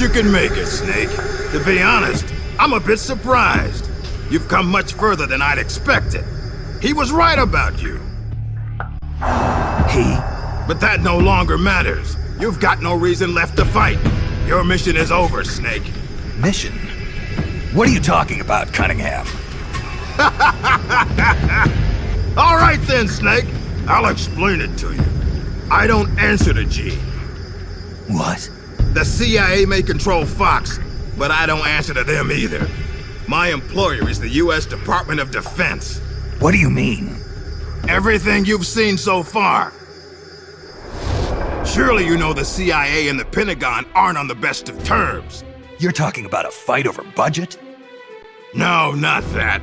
you can make it, Snake. To be honest, I'm a bit surprised. You've come much further than I'd expected. He was right about you. He? But that no longer matters. You've got no reason left to fight. Your mission is over, Snake. Mission? What are you talking about, Cunningham? All right then, Snake. I'll explain it to you. I don't answer to Gene. What? The CIA may control Fox, but I don't answer to them either. My employer is the U.S. Department of Defense. What do you mean? Everything you've seen so far. Surely you know the CIA and the Pentagon aren't on the best of terms. You're talking about a fight over budget? No, not that.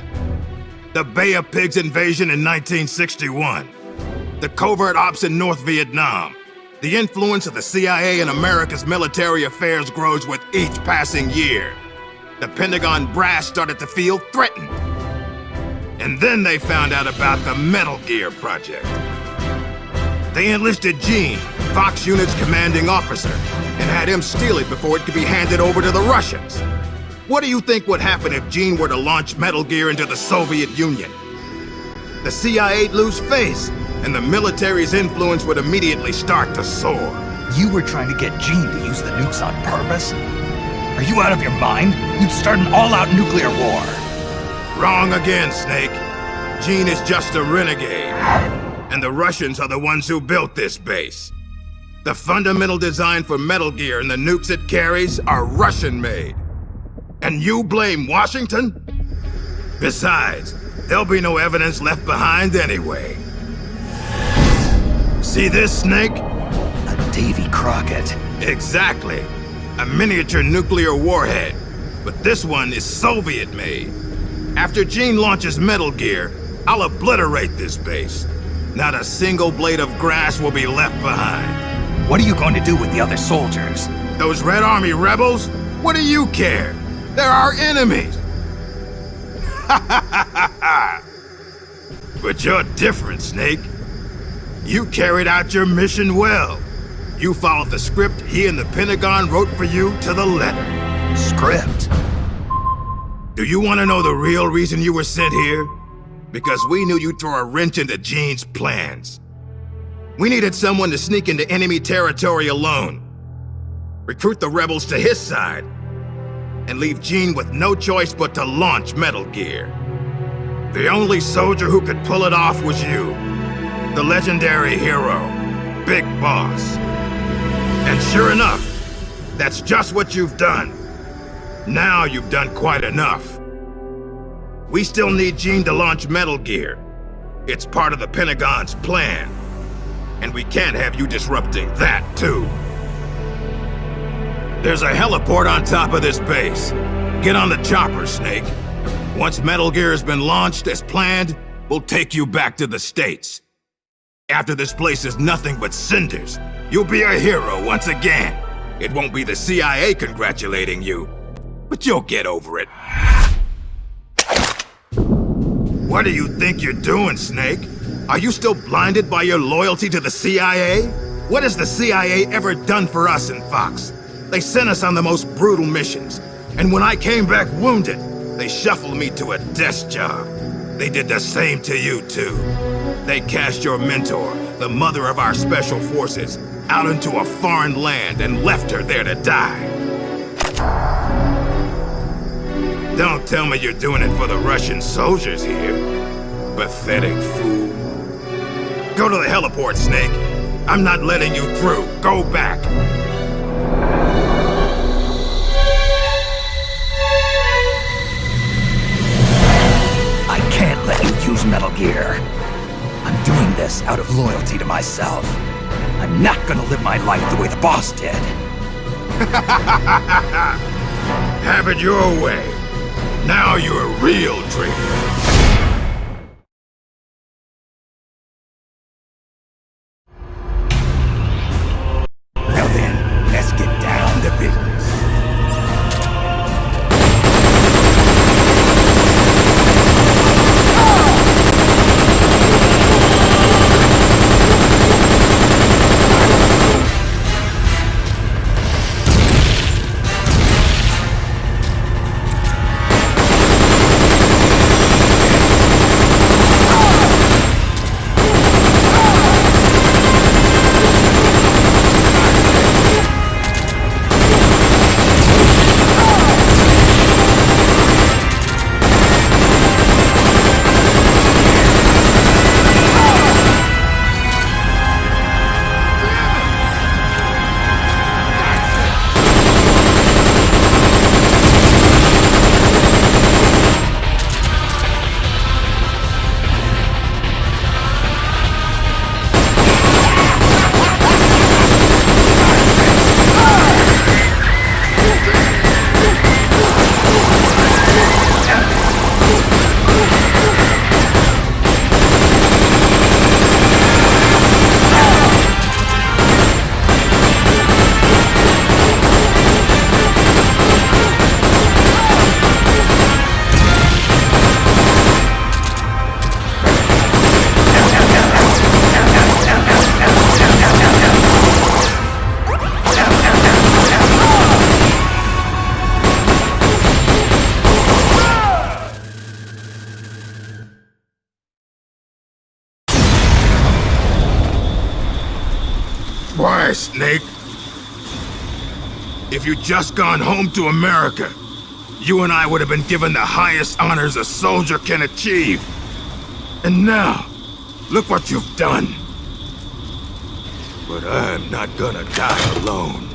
The Bay of Pigs invasion in 1961. The covert ops in North Vietnam. The influence of the CIA in America's military affairs grows with each passing year. The Pentagon brass started to feel threatened. And then they found out about the Metal Gear project. They enlisted Gene, Fox Unit's commanding officer, and had him steal it before it could be handed over to the Russians. What do you think would happen if Gene were to launch Metal Gear into the Soviet Union? The CIA'd lose face, and the military's influence would immediately start to soar. You were trying to get Gene to use the nukes on purpose? Are you out of your mind? You'd start an all-out nuclear war. Wrong again, Snake. Gene is just a renegade. And the Russians are the ones who built this base. The fundamental design for Metal Gear and the nukes it carries are Russian-made. And you blame Washington? Besides, there'll be no evidence left behind anyway. See this, Snake? A Davy Crockett. Exactly. A miniature nuclear warhead. But this one is Soviet-made. After Gene launches Metal Gear, I'll obliterate this base. Not a single blade of grass will be left behind. What are you going to do with the other soldiers? Those Red Army rebels? What do you care? They're our enemies. But you're different, Snake. You carried out your mission well. You followed the script he and the Pentagon wrote for you to the letter. Script? Do you want to know the real reason you were sent here? Because we knew you'd throw a wrench into Gene's plans. We needed someone to sneak into enemy territory alone, recruit the rebels to his side, and leave Gene with no choice but to launch Metal Gear. The only soldier who could pull it off was you, the legendary hero, Big Boss. And sure enough, that's just what you've done. Now you've done quite enough. We still need Gene to launch Metal Gear. It's part of the Pentagon's plan. And we can't have you disrupting that, too. There's a heliport on top of this base. Get on the chopper, Snake. Once Metal Gear has been launched as planned, we'll take you back to the States. After this place is nothing but cinders, you'll be a hero once again. It won't be the CIA congratulating you, but you'll get over it. What do you think you're doing, Snake? Are you still blinded by your loyalty to the CIA? What has the CIA ever done for us in Fox? They sent us on the most brutal missions. And when I came back wounded, they shuffled me to a desk job. They did the same to you, too. They cast your mentor, the mother of our special forces, out into a foreign land and left her there to die. Don't tell me you're doing it for the Russian soldiers here. Pathetic fool. Go to the heliport, Snake. I'm not letting you through. Go back. I can't let you use Metal Gear. I'm doing this out of loyalty to myself. I'm not gonna live my life the way the boss did. Have it your way. Now you're a real traitor. Now then, let's get down to business. Snake. If you'd just gone home to America, you and I would have been given the highest honors a soldier can achieve. And now, look what you've done. But I'm not gonna die alone.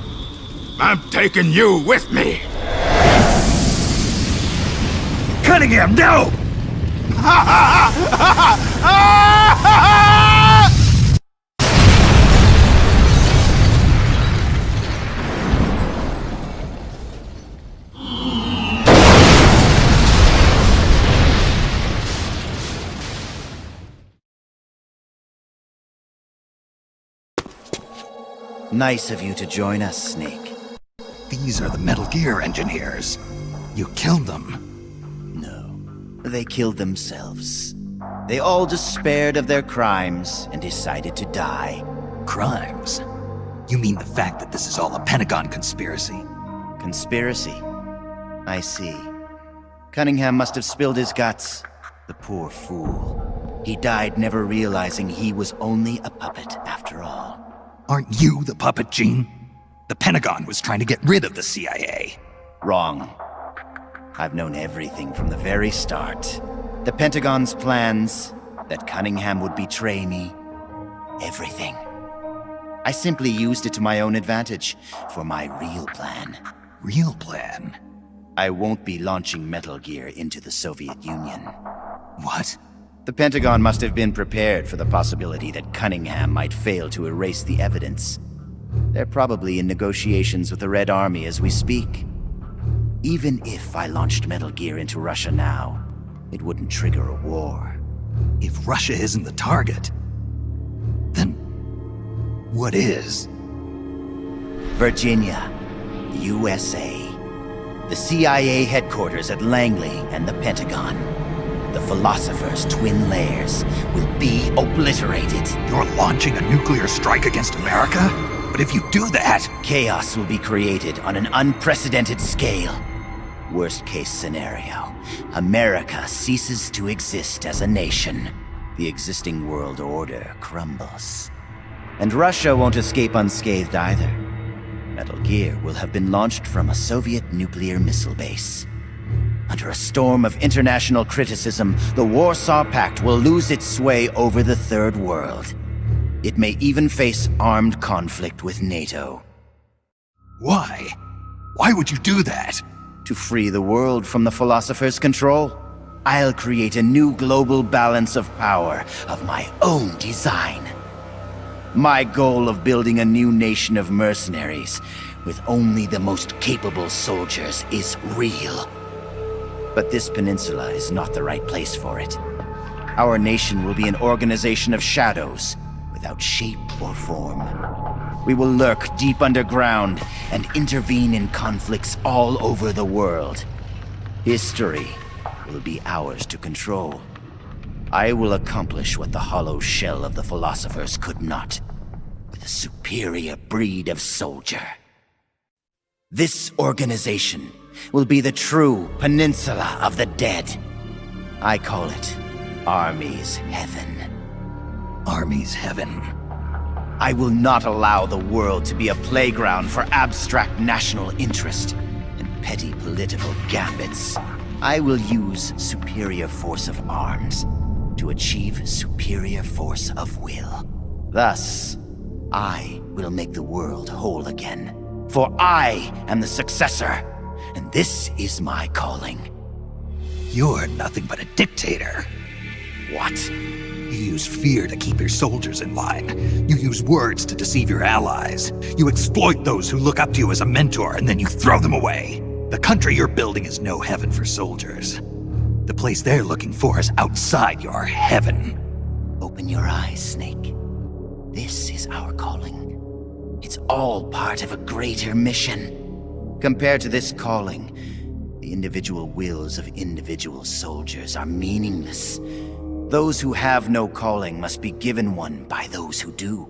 I'm taking you with me! Cunningham, no! Nice of you to join us, Snake. These are the Metal Gear engineers. You killed them. No, they killed themselves. They all despaired of their crimes and decided to die. Crimes? You mean the fact that this is all a Pentagon conspiracy? Conspiracy? I see. Cunningham must have spilled his guts. The poor fool. He died never realizing he was only a puppet after all. Aren't you the puppet, Gene? The Pentagon was trying to get rid of the CIA. Wrong. I've known everything from the very start. The Pentagon's plans, that Cunningham would betray me. Everything. I simply used it to my own advantage, for my real plan. Real plan? I won't be launching Metal Gear into the Soviet Union. What? The Pentagon must have been prepared for the possibility that Cunningham might fail to erase the evidence. They're probably in negotiations with the Red Army as we speak. Even if I launched Metal Gear into Russia now, it wouldn't trigger a war. If Russia isn't the target, then what is? Virginia, USA. The CIA headquarters at Langley and the Pentagon. The Philosopher's twin lairs will be obliterated. You're launching a nuclear strike against America? But if you do that... Chaos will be created on an unprecedented scale. Worst case scenario, America ceases to exist as a nation. The existing world order crumbles. And Russia won't escape unscathed either. Metal Gear will have been launched from a Soviet nuclear missile base. Under a storm of international criticism, the Warsaw Pact will lose its sway over the Third World. It may even face armed conflict with NATO. Why? Why would you do that? To free the world from the Philosopher's control, I'll create a new global balance of power of my own design. My goal of building a new nation of mercenaries with only the most capable soldiers is real. But this peninsula is not the right place for it. Our nation will be an organization of shadows, without shape or form. We will lurk deep underground and intervene in conflicts all over the world. History will be ours to control. I will accomplish what the hollow shell of the Philosophers could not, with a superior breed of soldier. This organization will be the true Peninsula of the Dead. I call it Army's Heaven. Army's Heaven. I will not allow the world to be a playground for abstract national interest and petty political gambits. I will use superior force of arms to achieve superior force of will. Thus, I will make the world whole again. For I am the successor, and this is my calling. You're nothing but a dictator. What? You use fear to keep your soldiers in line. You use words to deceive your allies. You exploit those who look up to you as a mentor, and then you throw them away. The country you're building is no heaven for soldiers. The place they're looking for is outside your heaven. Open your eyes, Snake. This is our calling. It's all part of a greater mission. Compared to this calling, the individual wills of individual soldiers are meaningless. Those who have no calling must be given one by those who do.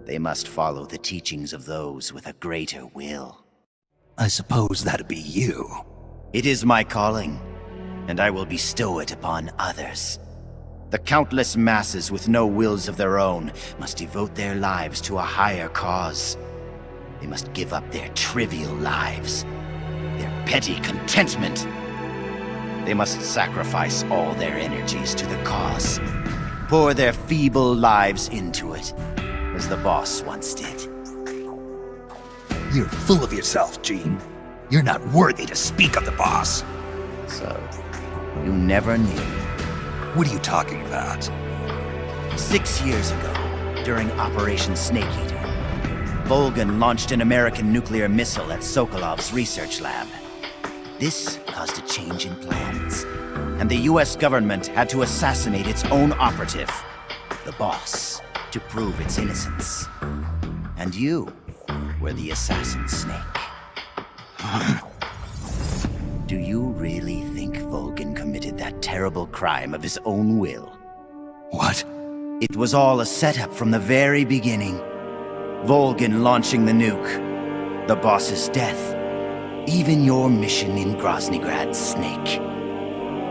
They must follow the teachings of those with a greater will. I suppose that'd be you. It is my calling, and I will bestow it upon others. The countless masses with no wills of their own must devote their lives to a higher cause. They must give up their trivial lives, their petty contentment. They must sacrifice all their energies to the cause, pour their feeble lives into it, as the boss once did. You're full of yourself, Gene. You're not worthy to speak of the boss. So, you never knew. What are you talking about? 6 years ago, during Operation Snake Eater, Volgan launched an American nuclear missile at Sokolov's research lab. This caused a change in plans, and the US government had to assassinate its own operative, the boss, to prove its innocence. And you were the assassin, Snake. Do you really think Volgan committed that terrible crime of his own will? What? It was all a setup from the very beginning. Volgan launching the nuke, the boss's death, even your mission in Groznygrad, Snake.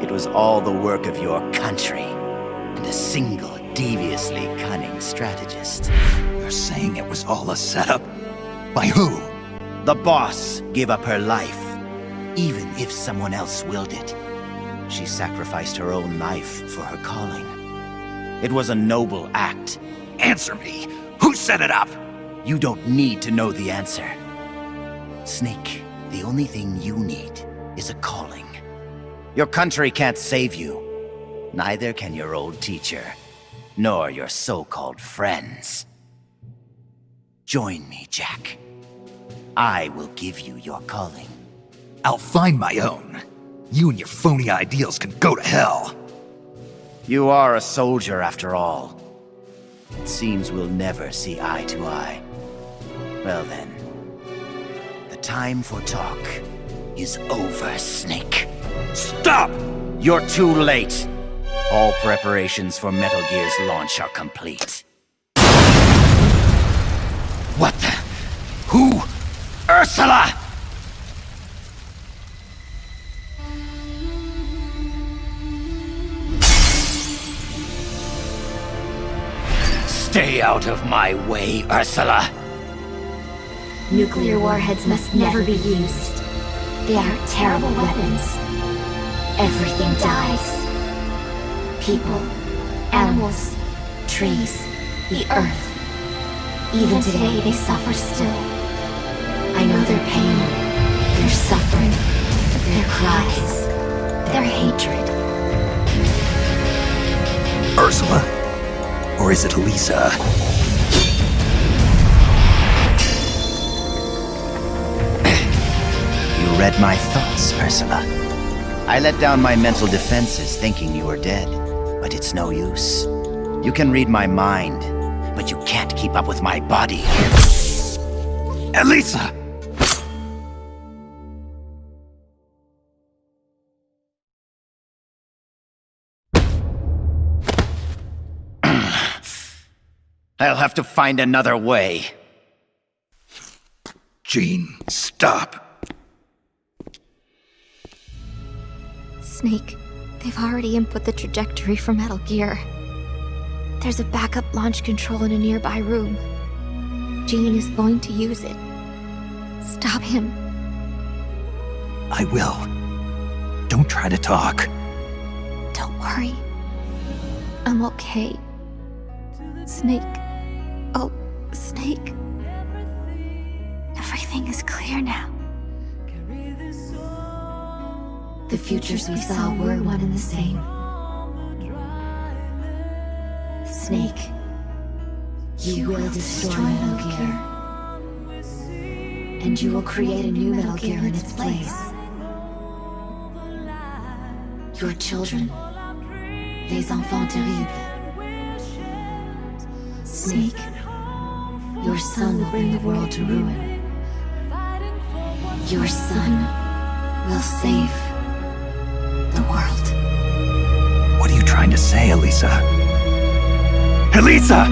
It was all the work of your country, and a single, deviously cunning strategist. You're saying it was all a setup? By who? The boss gave up her life, even if someone else willed it. She sacrificed her own life for her calling. It was a noble act. Answer me! Who set it up? You don't need to know the answer. Snake, the only thing you need is a calling. Your country can't save you. Neither can your old teacher, nor your so-called friends. Join me, Jack. I will give you your calling. I'll find my own. You and your phony ideals can go to hell. You are a soldier after all. It seems we'll never see eye to eye. Well then, the time for talk is over, Snake. Stop! You're too late. All preparations for Metal Gear's launch are complete. What the? Who? Ursula! Stay out of my way, Ursula! Nuclear warheads must never be used. They are terrible weapons. Everything dies. People, animals, trees, the earth. Even today, they suffer still. I know their pain, their suffering, their cries, their hatred. Ursula? Or is it Elisa? You read my thoughts, Ursula. I let down my mental defenses thinking you were dead, but it's no use. You can read my mind, but you can't keep up with my body. Elisa! I'll have to find another way. Gene, stop. Snake, they've already input the trajectory for Metal Gear. There's a backup launch control in a nearby room. Gene is going to use it. Stop him. I will. Don't try to talk. Don't worry. I'm okay. Snake. Oh, Snake. Everything is clear now. The futures we saw were one and the same. Snake, you will destroy Metal Gear. And you will create a new Metal Gear in its place. Your children, les enfants terribles. Snake, your son will bring the world to ruin. Your son will save the world. What are you trying to say, Elisa? Elisa!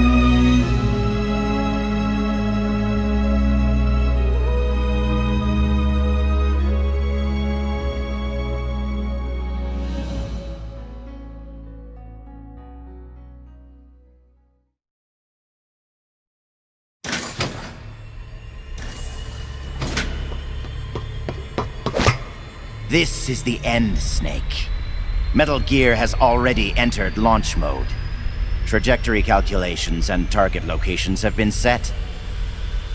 This is the end, Snake. Metal Gear has already entered launch mode. Trajectory calculations and target locations have been set.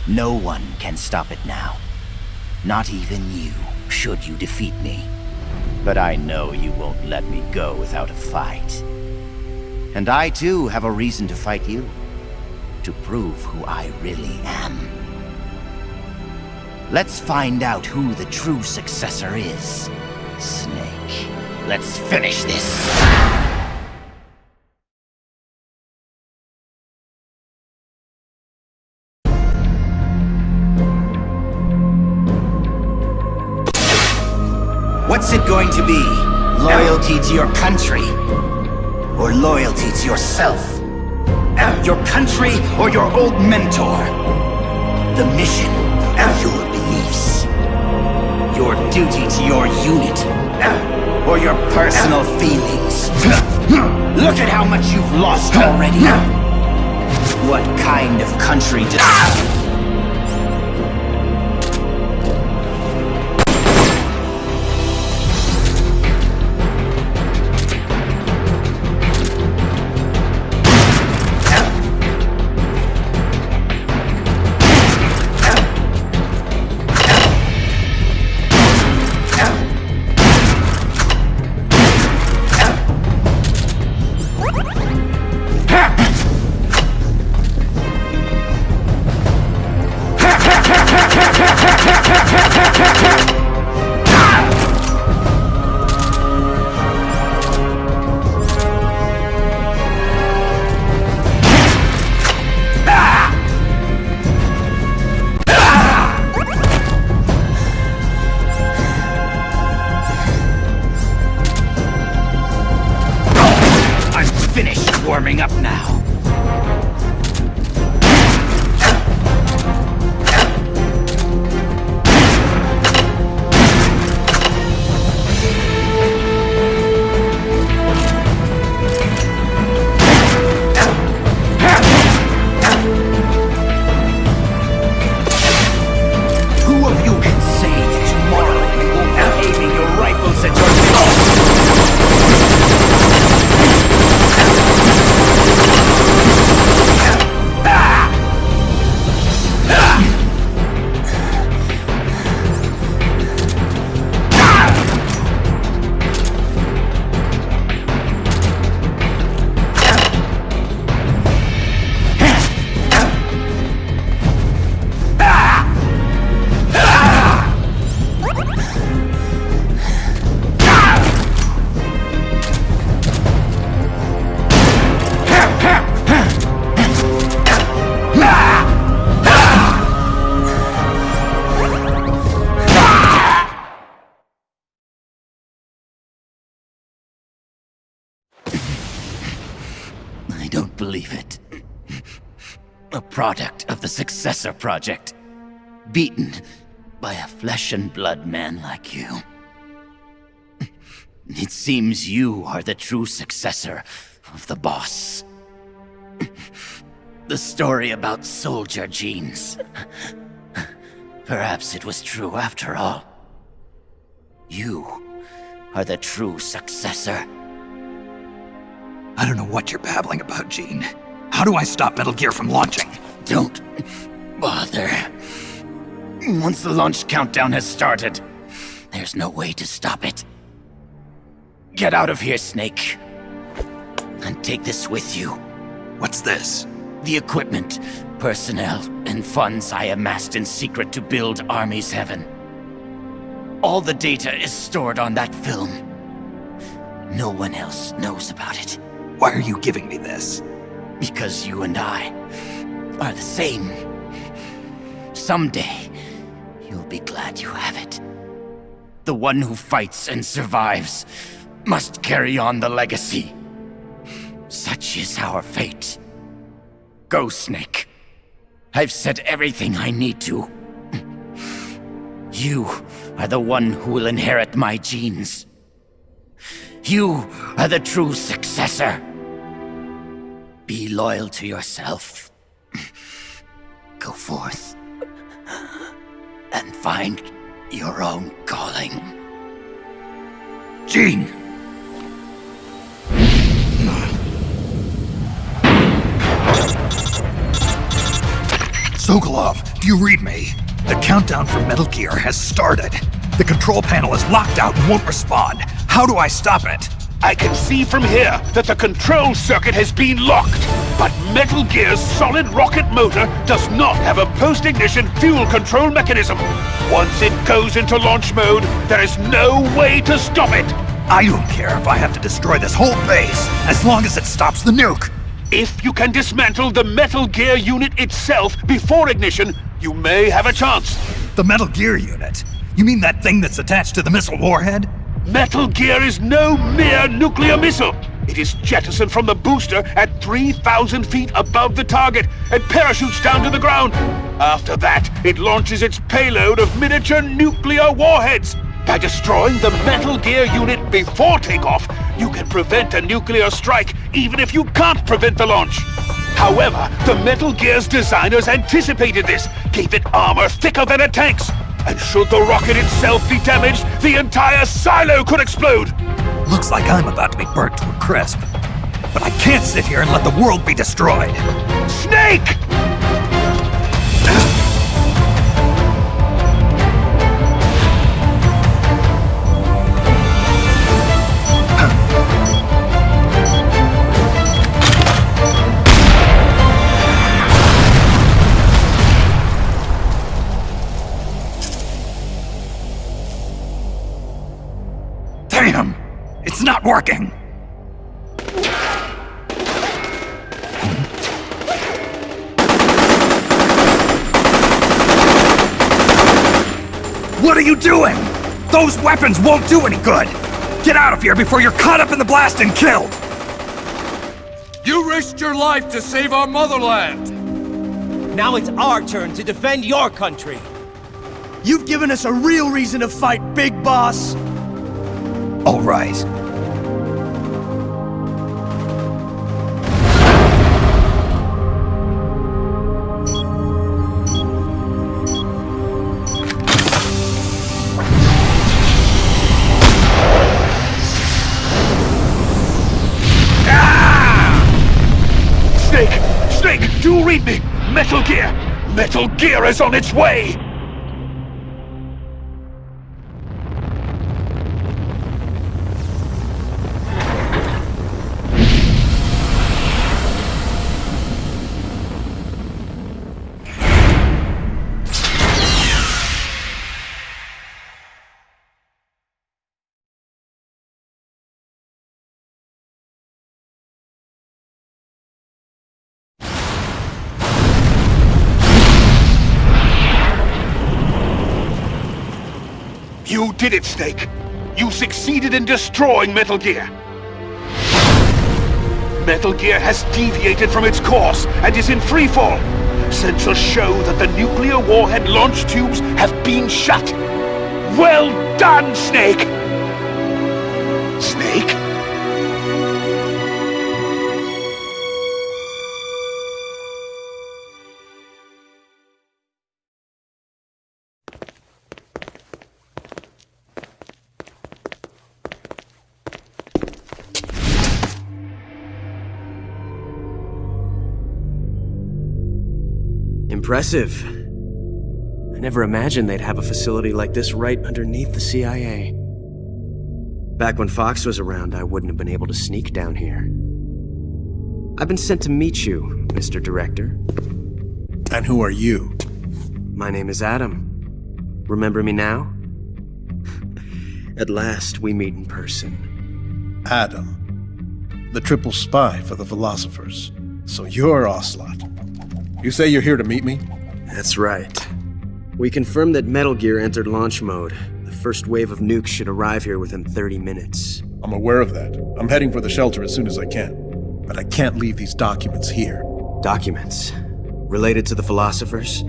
No one can stop it now. Not even you, should you defeat me. But I know you won't let me go without a fight. And I too have a reason to fight you. To prove who I really am. Let's find out who the true successor is. Snake, let's finish this! What's it going to be? Loyalty to your country? Or loyalty to yourself? Your country or your old mentor? The mission or your beliefs? Your duty to your unit? Or your personal feelings? Look at how much you've lost already! What kind of country does... warming up now. Who of you can say that tomorrow you won't be aiming your rifles at your I don't believe it. A product of the Successor Project. Beaten by a flesh and blood man like you. It seems you are the true successor of the boss. The story about soldier genes. Perhaps it was true after all. You are the true successor. I don't know what you're babbling about, Gene. How do I stop Metal Gear from launching? Don't bother. Once the launch countdown has started, there's no way to stop it. Get out of here, Snake. And take this with you. What's this? The equipment, personnel, and funds I amassed in secret to build Army's Heaven. All the data is stored on that film. No one else knows about it. Why are you giving me this? Because you and I are the same. Someday, you'll be glad you have it. The one who fights and survives must carry on the legacy. Such is our fate. Go, Snake. I've said everything I need to. You are the one who will inherit my genes. You are the true successor. Be loyal to yourself. Go forth and find your own calling. Gene! Sokolov, do you read me? The countdown for Metal Gear has started. The control panel is locked out and won't respond. How do I stop it? I can see from here that the control circuit has been locked. But Metal Gear's solid rocket motor does not have a post-ignition fuel control mechanism. Once it goes into launch mode, there is no way to stop it. I don't care if I have to destroy this whole base, as long as it stops the nuke. If you can dismantle the Metal Gear unit itself before ignition, you may have a chance. The Metal Gear unit? You mean that thing that's attached to the missile warhead? Metal Gear is no mere nuclear missile. It is jettisoned from the booster at 3,000 feet above the target and parachutes down to the ground. After that, it launches its payload of miniature nuclear warheads. By destroying the Metal Gear unit before takeoff, you can prevent a nuclear strike even if you can't prevent the launch. However, the Metal Gear's designers anticipated this, gave it armor thicker than a tank's. And should the rocket itself be damaged, the entire silo could explode! Looks like I'm about to be burnt to a crisp. But I can't sit here and let the world be destroyed. Snake! Damn! It's not working! What are you doing? Those weapons won't do any good! Get out of here before you're caught up in the blast and killed! You risked your life to save our motherland! Now it's our turn to defend your country! You've given us a real reason to fight, Big Boss! All right. Snake, do you read me? Metal Gear! Metal Gear is on its way! You did it, Snake! You succeeded in destroying Metal Gear! Metal Gear has deviated from its course and is in freefall! Sensors show that the nuclear warhead launch tubes have been shut! Well done, Snake! Snake? Impressive. I never imagined they'd have a facility like this right underneath the CIA. Back when Fox was around, I wouldn't have been able to sneak down here. I've been sent to meet you, Mr. Director. And who are you? My name is Adam. Remember me now? At last, we meet in person. Adam. The triple spy for the philosophers. So you're Ocelot. You say you're here to meet me? That's right. We confirmed that Metal Gear entered launch mode. The first wave of nukes should arrive here within 30 minutes. I'm aware of that. I'm heading for the shelter as soon as I can. But I can't leave these documents here. Documents? Related to the philosophers?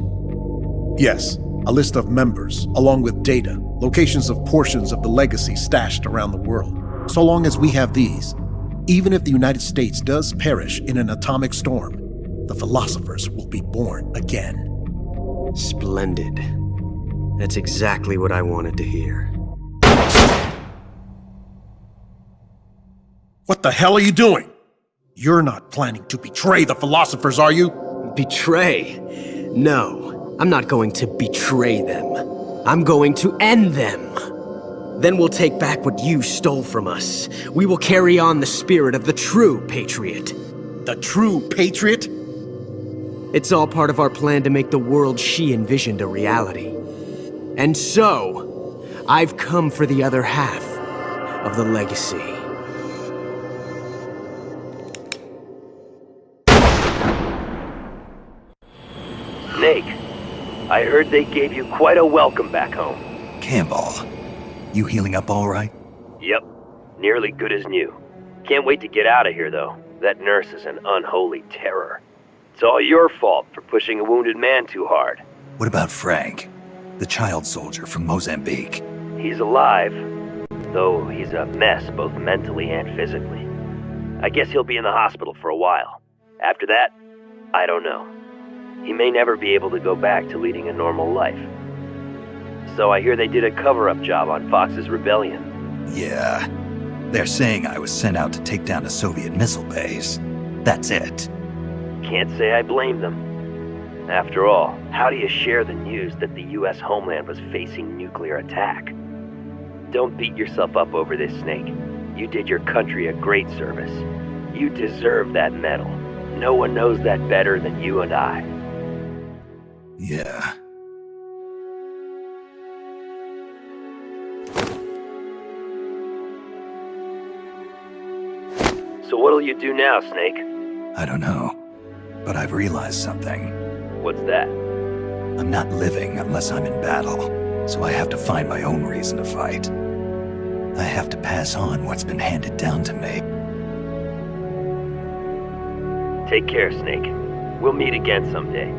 Yes. A list of members, along with data, locations of portions of the legacy stashed around the world. So long as we have these, even if the United States does perish in an atomic storm, the philosophers will be born again. Splendid. That's exactly what I wanted to hear. What the hell are you doing? You're not planning to betray the philosophers, are you? Betray? No, I'm not going to betray them. I'm going to end them. Then we'll take back what you stole from us. We will carry on the spirit of the true patriot. The true patriot? It's all part of our plan to make the world she envisioned a reality. And so, I've come for the other half of the legacy. Snake, I heard they gave you quite a welcome back home. Campbell, you healing up all right? Yep, nearly good as new. Can't wait to get out of here, though. That nurse is an unholy terror. It's all your fault for pushing a wounded man too hard. What about Frank, the child soldier from Mozambique? He's alive, though he's a mess both mentally and physically. I guess he'll be in the hospital for a while. After that, I don't know. He may never be able to go back to leading a normal life. So I hear they did a cover-up job on Fox's rebellion. Yeah. They're saying I was sent out to take down a Soviet missile base. That's it. Can't say I blame them. After all, how do you share the news that the US homeland was facing nuclear attack? Don't beat yourself up over this, Snake. You did your country a great service. You deserve that medal. No one knows that better than you and I. Yeah. So what'll you do now, Snake? I don't know. But I've realized something. What's that? I'm not living unless I'm in battle, so I have to find my own reason to fight. I have to pass on what's been handed down to me. Take care, Snake. We'll meet again someday.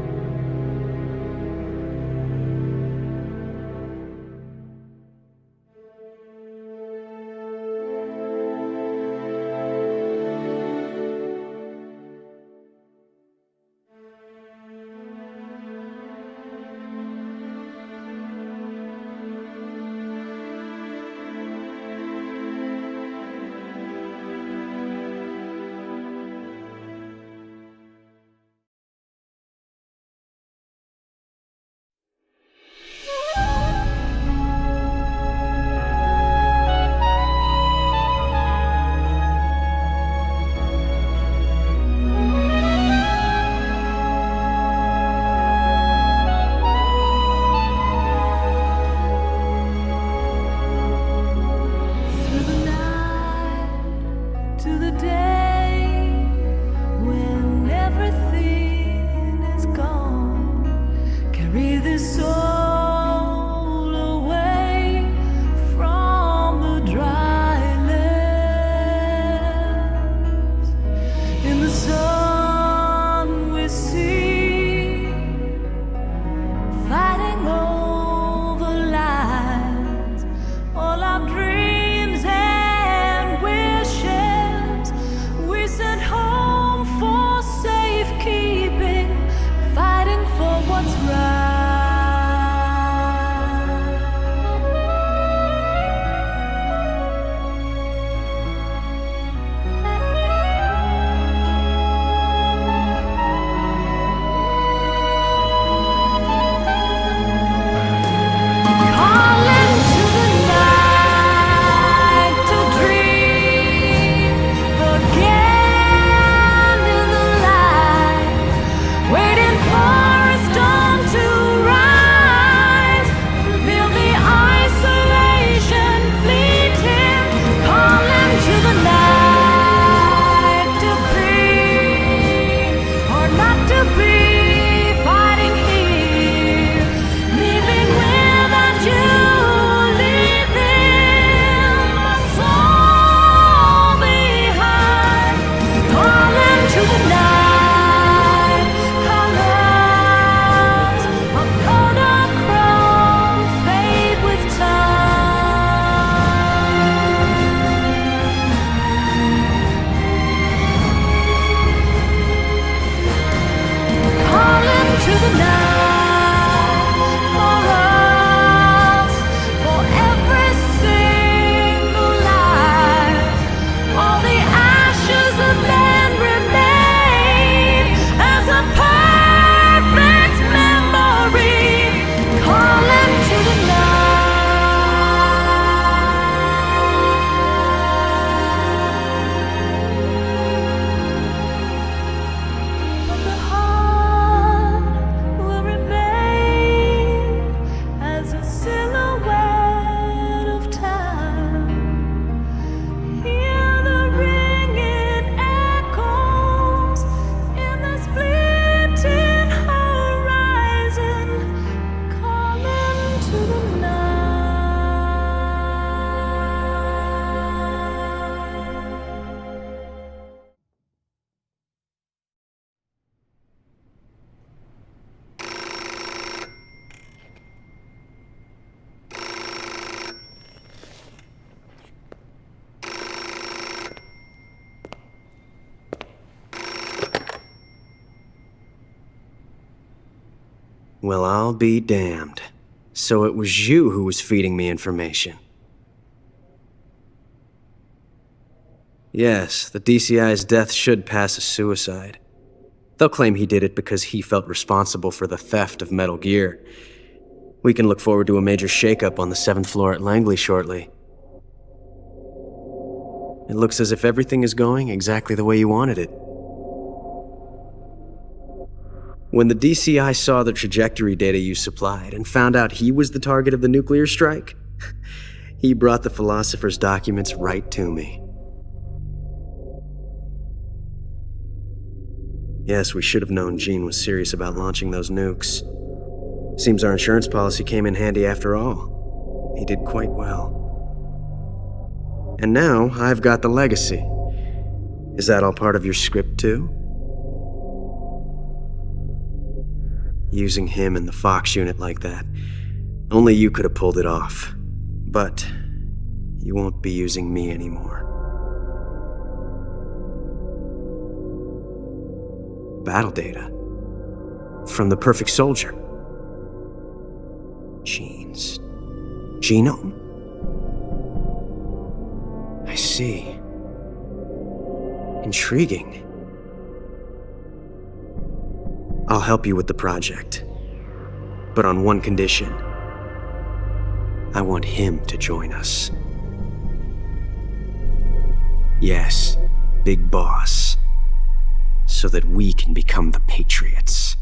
Well, I'll be damned. So it was you who was feeding me information. Yes, the DCI's death should pass as suicide. They'll claim he did it because he felt responsible for the theft of Metal Gear. We can look forward to a major shakeup on the 7th floor at Langley shortly. It looks as if everything is going exactly the way you wanted it. When the DCI saw the trajectory data you supplied and found out he was the target of the nuclear strike, he brought the Philosopher's documents right to me. Yes, we should have known Gene was serious about launching those nukes. Seems our insurance policy came in handy after all. He did quite well. And now I've got the legacy. Is that all part of your script too? Using him in the Fox unit like that. Only you could have pulled it off. But you won't be using me anymore. Battle data. From the Perfect Soldier. Gene's genome? I see. Intriguing. I'll help you with the project. But on one condition. I want him to join us. Yes, Big Boss. So that we can become the Patriots.